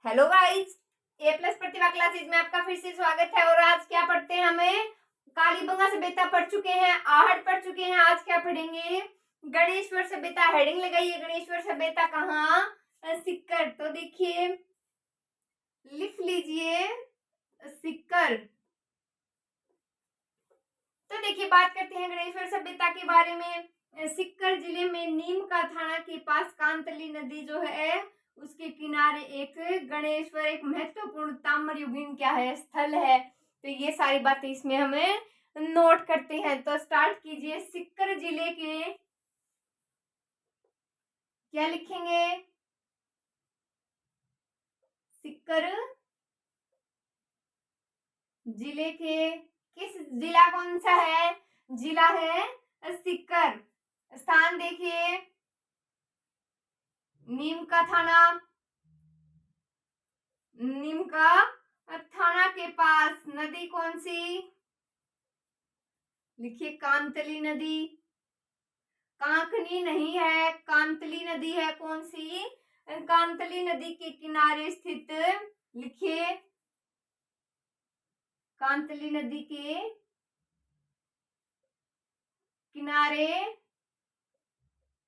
Hello guys, ए plus प्रतिभा classes में आपका फिर से स्वागत है। और आज क्या पढ़ते हैं? हमें कालीबंगा सभ्यता पढ़ चुके हैं, आहट पढ़ चुके हैं। आज क्या पढ़ेंगे? गणेश्वर सभ्यता। हेडिंग लगाइए, गणेश्वर सभ्यता कहाँ? सिक्कर। तो देखिए, लिख लीजिए सिक्कर। तो देखिए, बात करते हैं गणेश्वर सभ्यता के बारे में। सिक्कर जिले में नीम का थाना के पास कांतली नदी जो है उसके किनारे एक गणेश्वर, एक महत्वपूर्ण ताम्रयुगीन क्या है, स्थल है। तो ये सारी बातें इसमें हमें नोट करते हैं। तो स्टार्ट कीजिए। सिक्कर जिले के क्या लिखेंगे? सिक्कर जिले के किस जिला कौन सा है? जिला है सिक्कर। स्थान देखिए, नीम का थाना, नीम का थाना के पास। नदी कौन सी? लिखिए कांतली नदी। कांकनी नहीं है, कांतली नदी है। कौन सी? कांतली नदी के किनारे स्थित। लिखिए कांतली नदी के किनारे,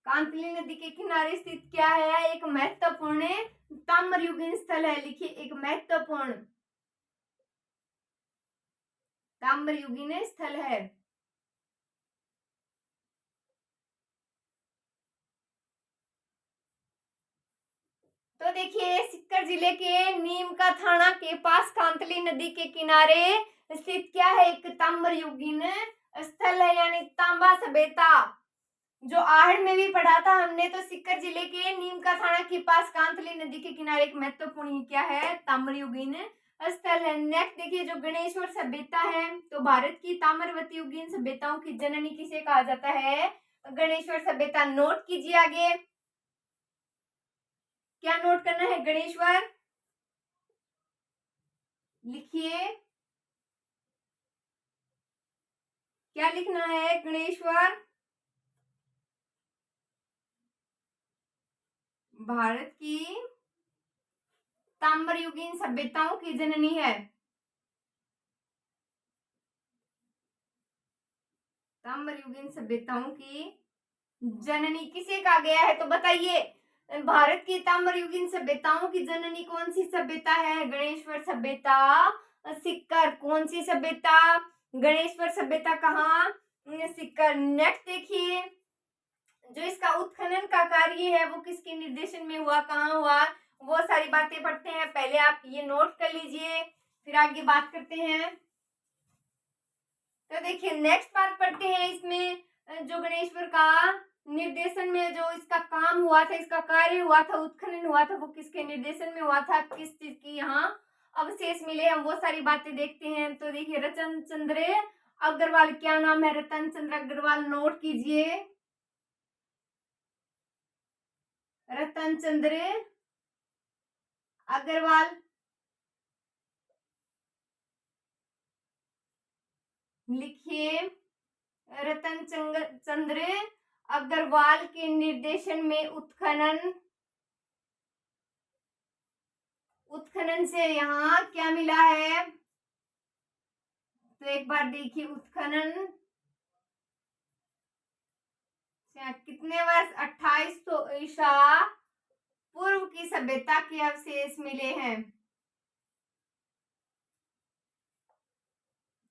कांतली नदी के किनारे स्थित क्या है? एक महत्वपूर्ण ताम्रयुगीन स्थल है। लिखिए एक महत्वपूर्ण ताम्रयुगीन स्थल है। तो देखिए, सिक्कर जिले के नीम का थाना के पास कांतली नदी के किनारे स्थित क्या है? एक ताम्रयुगीन स्थल है, यानी तांबा सभ्यता। जो आहड़ में भी पढ़ा था हमने। तो सिक्कर जिले के नीम का थाना के पास कांतली नदी के किनारे एक महत्वपूर्ण क्या है? ताम्रयुगीन स्थल है। नेक्स्ट देखिए, जो गणेश्वर सभ्यता है, तो भारत की ताम्रवती युगीन सभ्यताओं की जननी किसे कहा जाता है? गणेश्वर सभ्यता। नोट कीजिए आगे, क्या नोट करना है? गणेश्वर। लिखिए क्या लिखना है? गणेश्वर भारत की ताम्रयुगीन सभ्यताओं की जननी है। ताम्रयुगीन सभ्यताओं की जननी किसे कहा गया है? तो बताइए, भारत की ताम्रयुगीन सभ्यताओं की जननी कौन सी सभ्यता है? गणेश्वर सभ्यता। सिक्कर। कौन सी सभ्यता? गणेश्वर सभ्यता। कहाँ? सिक्कर। नेक्स्ट देखिए, जो इसका उत्खनन का कार्य है वो किसके निर्देशन में हुआ, कहाँ हुआ, वो सारी बातें पढ़ते हैं। पहले आप ये नोट कर लीजिए, फिर आगे बात करते हैं। तो देखिए, नेक्स्ट बात पढ़ते हैं। इसमें जो गणेश्वर का निर्देशन में जो इसका काम हुआ था, इसका कार्य हुआ था, उत्खनन हुआ था, वो किसके निर्देशन में हुआ था, किस चीज की यहाँ अवशेष मिले, हम वो सारी बातें देखते हैं। तो देखिए, रतन चंद्र अग्रवाल। क्या नाम है? रतन चंद्र अग्रवाल। नोट कीजिए, रतन चंद्र अग्रवाल। लिखिए रतन चंद्र अग्रवाल के निर्देशन में उत्खनन से यहाँ क्या मिला है? तो एक बार देखिए, उत्खनन कितने वर्ष? 2800 ईसा पूर्व की सभ्यता के अवशेष मिले हैं।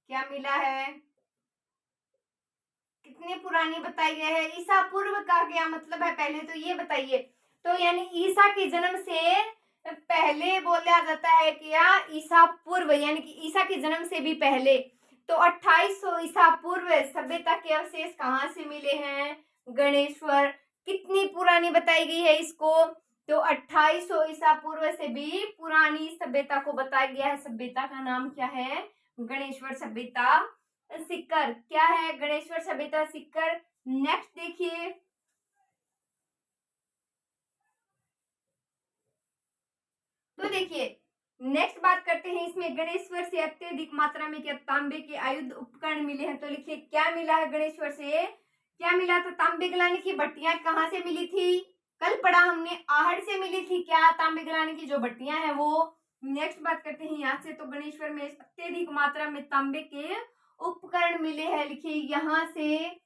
क्या मिला है? कितनी पुरानी बताई गई है? ईसा पूर्व का क्या मतलब है, पहले तो ये बताइए। तो यानी ईसा के जन्म से पहले बोला जाता है क्या? ईसा पूर्व, यानी कि ईसा के जन्म से भी पहले। तो 2800 ईसा पूर्व सभ्यता के अवशेष कहाँ से मिले हैं? गणेश्वर। कितनी पुरानी बताई गई है इसको? तो 2800 ईसा पूर्व से भी पुरानी सभ्यता को बताया गया है। सभ्यता का नाम क्या है? गणेश्वर सभ्यता। सिक्कर। क्या है? गणेश्वर सभ्यता, सिक्कर। नेक्स्ट देखिए, तो देखिए नेक्स्ट बात करते हैं। इसमें गणेश्वर से अत्यधिक मात्रा में क्या तांबे के आयुध उपकरण मिले हैं? तो लिखिए क्या मिला है? गणेश्वर से क्या मिला था? तांबे गलाने की भट्टियां कहाँ से मिली थी? कल पढ़ा हमने आहड़ से मिली थी क्या, तांबे गलाने की जो भट्टियां हैं वो। नेक्स्ट बात करते हैं यहाँ से, तो गणेश्वर में अत्यधिक मात्रा में तांबे के उपकरण मिले हैं, लिखिए यहाँ से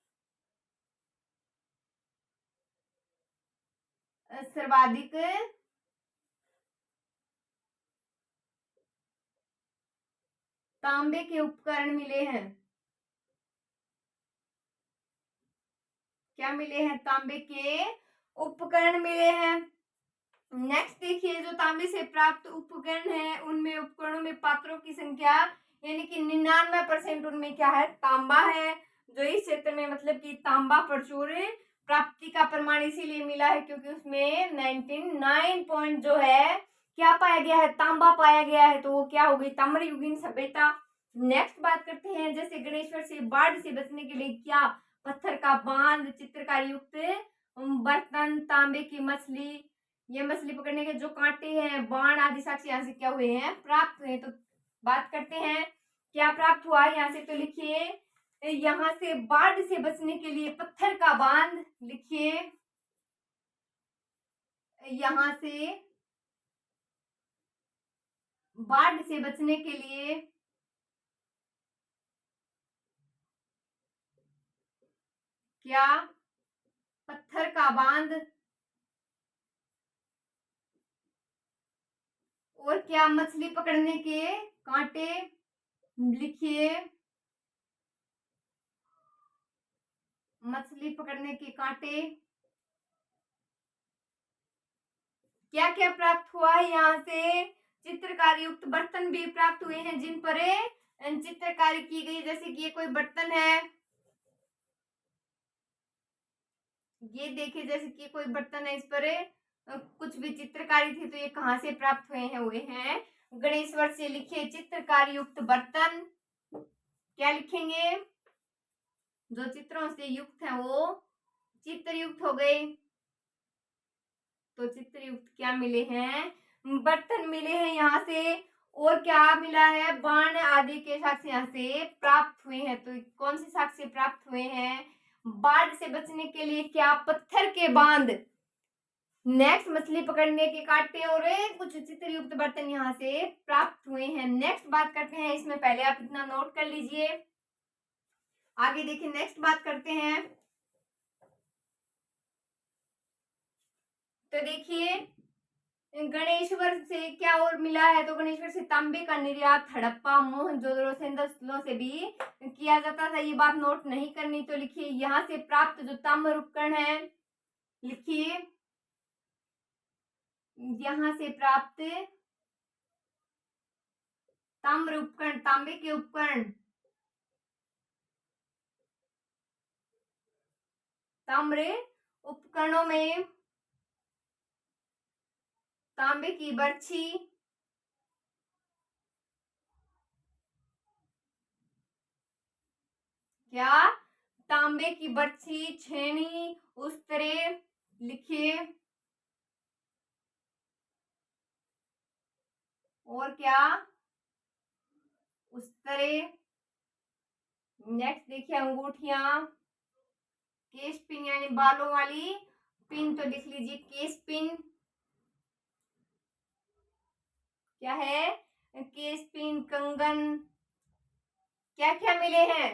सर्वाधिक तांबे के उपकरण मिले हैं। क्या मिले हैं, तांबे के उपकरण मिले हैं। नेक्स्ट देखिए, जो तांबे से प्राप्त उपकरण है उनमें उपकरणों में पात्रों की संख्या यानी कि 99% उनमें क्या है, तांबा है। जो इस क्षेत्र में मतलब कि तांबा प्रचुर प्राप्ति का प्रमाण इसीलिए मिला है क्योंकि उसमें 99 पॉइंट जो है क्या पाया गया है, तांबा पाया गया है, तो वो क्या हो गई, ताम्रयुगीन सभ्यता। नेक्स्ट बात करते हैं, जैसे गणेश्वर से बाढ़ से बचने के लिए क्या, पत्थर का बांध, चित्रकारी युक्त बर्तन, तांबे की मछली, ये मछली पकड़ने के जो कांटे हैं, बाण आदि साक्ष्य यहाँ से क्या हुए हैं, प्राप्त हुए। तो बात करते हैं क्या प्राप्त हुआ यहाँ से, तो लिखिए यहाँ से बाढ़ से बचने के लिए पत्थर का बांध, लिखिए यहाँ से बाढ़ से बचने के लिए क्या, पत्थर का बांध, और क्या, मछली पकड़ने के कांटे, लिखिए मछली पकड़ने के कांटे। क्या क्या प्राप्त हुआ है यहाँ से, चित्रकारी युक्त बर्तन भी प्राप्त हुए हैं जिन पर चित्रकारी की गई, जैसे कि ये कोई बर्तन है, ये देखिए जैसे कि कोई बर्तन है, इस पर कुछ भी चित्रकारी थी, तो ये कहाँ से प्राप्त हुए हैं, हुए हैं गणेश्वर से। लिखिए चित्रकारी युक्त बर्तन, क्या लिखेंगे, जो चित्रों से युक्त है वो चित्रयुक्त हो गए, तो चित्रयुक्त क्या मिले हैं, बर्तन मिले हैं यहाँ से। और क्या मिला है, बाण आदि के साक्ष्य यहाँ से प्राप्त हुए हैं। तो कौन से साक्ष्य प्राप्त हुए हैं, बाढ़ से बचने के लिए क्या, पत्थर के बांध, नेक्स्ट मछली पकड़ने के कांटे और कुछ चित्रयुक्त बर्तन यहाँ से प्राप्त हुए हैं। नेक्स्ट बात करते हैं, इसमें पहले आप इतना नोट कर लीजिए, आगे देखिए नेक्स्ट बात करते हैं। तो देखिए गणेश्वर से क्या और मिला है, तो गणेश्वर से तांबे का निर्यात हड़प्पा, मोहनजोदड़ो, सिंधु स्थलों से भी किया जाता था, ये बात नोट नहीं करनी। तो लिखिए यहाँ से प्राप्त जो ताम्र उपकरण है, लिखिए यहाँ से प्राप्त ताम्र उपकरण, तांबे के उपकरण, ताम्र उपकरणों में तांबे की बर्छी, क्या, तांबे की बर्छी, छेनी, उस्तरे, लिखिए और क्या, उस्तरे। नेक्स्ट देखिए अंगूठियां, केस पिन यानी बालों वाली पिन, तो लिख लीजिए केस पिन, क्या है, केस पिन, कंगन। क्या क्या मिले हैं,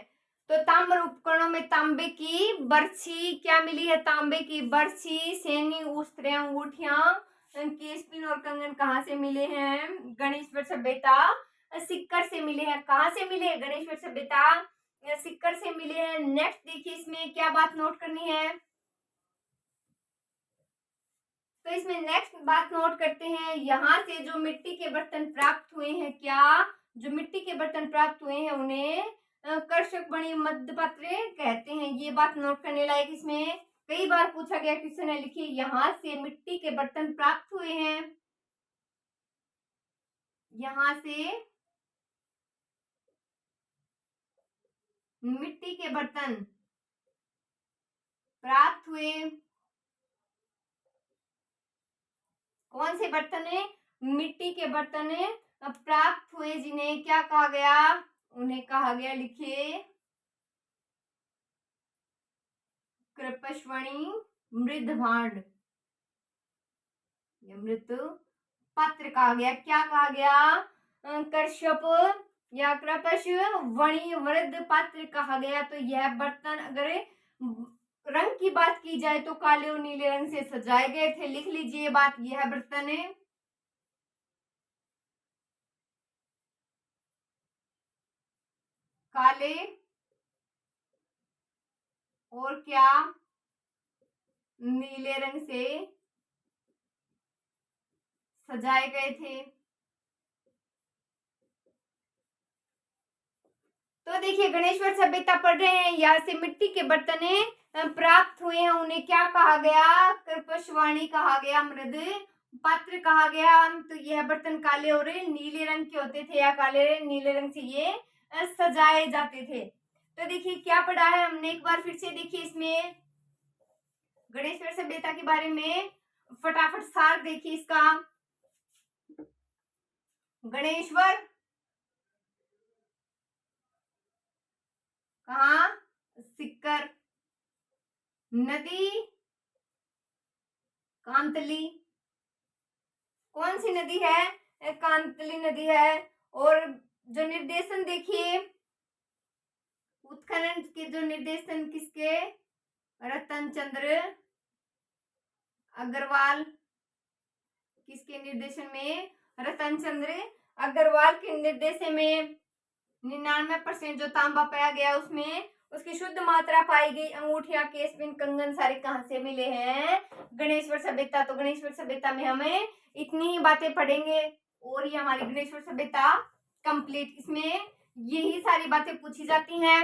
तो ताम्र उपकरणों में तांबे की बर्छी, क्या मिली है, तांबे की बर्छी, सेनी, उस्त्रे, अंगूठियां, केस पिन और कंगन कहाँ से मिले हैं, गणेश्वर सभ्यता सिक्कर से मिले हैं। कहाँ से मिले, गणेश्वर सभ्यता सिक्कर से मिले हैं। नेक्स्ट देखिए इसमें क्या बात नोट करनी है, तो इसमें नेक्स्ट बात नोट करते हैं, यहाँ से जो मिट्टी के बर्तन प्राप्त हुए हैं, क्या, जो मिट्टी के बर्तन प्राप्त हुए हैं उन्हें कर्षक बणी मध्यपात्र कहते हैं। ये बात नोट करने लायक, इसमें कई बार पूछा गया क्वेश्चन है, लिखिए यहाँ से मिट्टी के बर्तन प्राप्त हुए हैं, यहाँ से मिट्टी के बर्तन प्राप्त हुए, कौन से बर्तन है, मिट्टी के बर्तन प्राप्त हुए, जिन्हें क्या कहा गया, उन्हें कहा गया, लिखिए कृपश्वणी मृद भांड, ये मृत पात्र कहा गया। क्या कहा गया? कश्यप या कृपश वणि वृद्ध पात्र कहा गया। तो यह बर्तन अगर रंग की बात की जाए तो काले और नीले रंग से सजाए गए थे। लिख लीजिए बात, यह बर्तन है काले और क्या? नीले रंग से सजाए गए थे। तो देखिए गणेश्वर सभ्यता पढ़ रहे हैं, यहाँ से मिट्टी के बर्तन प्राप्त हुए हैं, उन्हें क्या कहा गया? कृपशवाणी कहा गया, मृद पात्र कहा गया। तो यह बर्तन काले और नीले रंग के होते थे या काले नीले रंग से ये सजाए जाते थे। तो देखिए क्या पढ़ा है हमने, एक बार फिर से देखिए इसमें गणेश्वर सभ्यता के बारे में फटाफट सार देखिए इसका। गणेश्वर कहाँ? सिक्कर। नदी कांतली। कौन सी नदी है? कांतली नदी है। और जो निर्देशन देखिए, उत्खनन के जो निर्देशन किसके? रतन चंद्र अग्रवाल। किसके निर्देशन में? रतन चंद्र अग्रवाल के निर्देशन में 99% जो तांबा पाया गया उसमें उसकी शुद्ध मात्रा पाई गई। अंगूठिया, केसपिन, कंगन सारे कहाँ से मिले हैं? गणेश्वर सभ्यता। तो गणेश्वर सभ्यता में हमें इतनी ही बातें पढ़ेंगे और ये हमारी गणेश्वर सभ्यता कंप्लीट। इसमें यही सारी बातें पूछी जाती हैं।